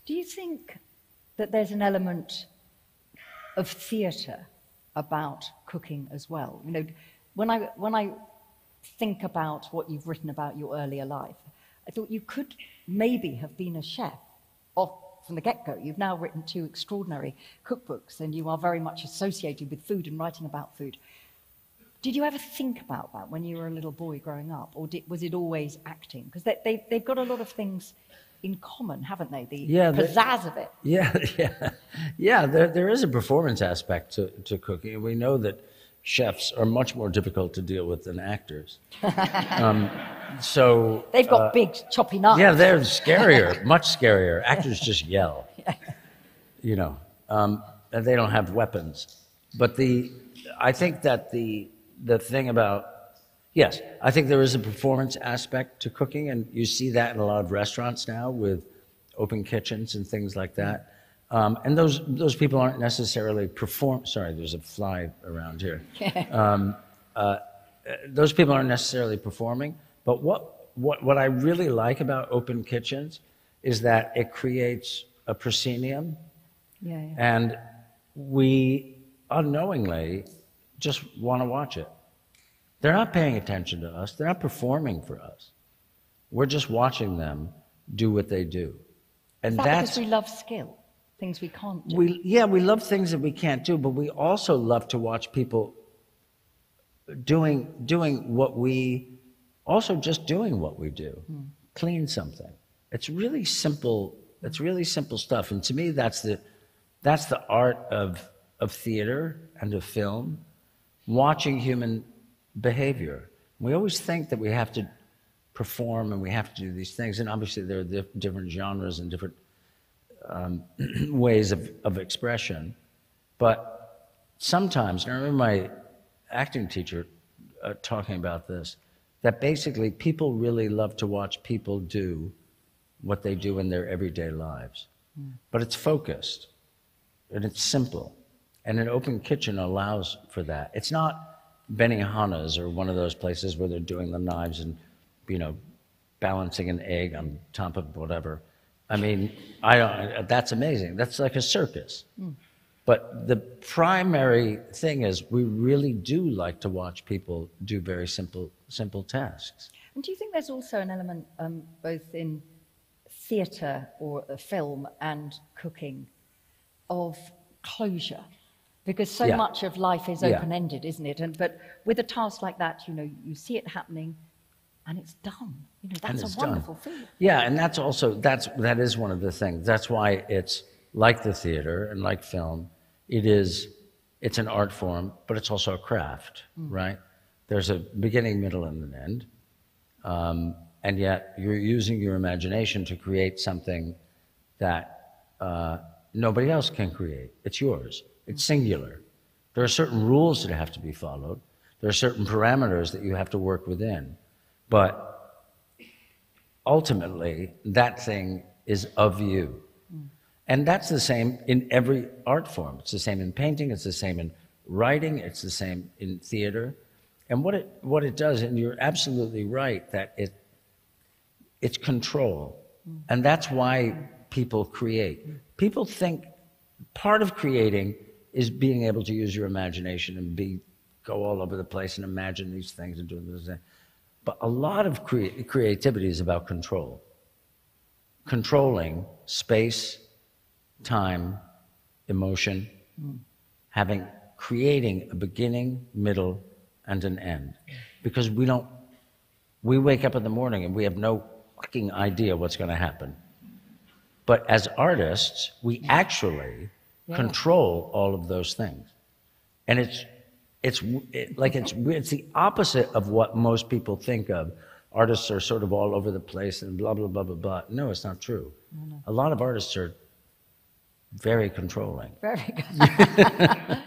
Do you think that there's an element of theatre about cooking as well? You know, when I think about what you've written about your earlier life, I thought you could maybe have been a chef from the get-go. You've now written 2 extraordinary cookbooks, and you are very much associated with food and writing about food. Did you ever think about that when you were a little boy growing up, or was it always acting? Because they've got a lot of things in common, haven't they? The pizzazz of it. Yeah. There is a performance aspect to cooking, and we know that chefs are much more difficult to deal with than actors. So they've got big choppy knives. Yeah, they're scarier, much scarier. Actors just yell, you know, and they don't have weapons. But I think that the thing about, yes, I think there is a performance aspect to cooking, and you see that in a lot of restaurants now with open kitchens and things like that. And those people aren't necessarily sorry, there's a fly around here. Those people aren't necessarily performing, but what I really like about open kitchens is that it creates a proscenium, and we unknowingly just want to watch it. They're not paying attention to us. They're not performing for us. We're just watching them do what they do. And that's because we love skill, things we can't do. We love things that we can't do, but we also love to watch people doing what we do. Clean something. It's really simple. It's really simple stuff. And to me, that's the art of theater and of film, watching human behavior. We always think that we have to perform and we have to do these things, and obviously there are different genres and different ways of expression. But sometimes, and I remember my acting teacher talking about this, that basically people really love to watch people do what they do in their everyday lives. But it's focused, and it's simple. And an open kitchen allows for that. It's not Benihana's or one of those places where they're doing the knives and, you know, balancing an egg on top of whatever. I mean, that's amazing. That's like a circus. But the primary thing is we really do like to watch people do very simple tasks. And do you think there's also an element, both in theatre or film and cooking, of closure? Because so much of life is open-ended, isn't it? But with a task like that, you know, you see it happening and it's done. You know, that's a wonderful feeling. Yeah, and that is one of the things. That's why it's like the theater and like film. It's an art form, but it's also a craft, right? There's a beginning, middle, and an end. And yet you're using your imagination to create something that nobody else can create. It's yours. It's singular. There are certain rules that have to be followed. There are certain parameters that you have to work within. But ultimately, that thing is of you. And that's the same in every art form. It's the same in painting. It's the same in writing. It's the same in theater. And what it does, and you're absolutely right, that it's control. And that's why people create. People think part of creating is being able to use your imagination and go all over the place and imagine these things and do this thing. But a lot of creativity is about control. Controlling space, time, emotion, creating a beginning, middle, and an end. Because we wake up in the morning and we have no fucking idea what's going to happen. But as artists, we actually control all of those things. And it's the opposite of what most people think of. Artists are sort of all over the place and blah, blah, blah, blah, blah. No, it's not true. No. A lot of artists are very controlling. Very good.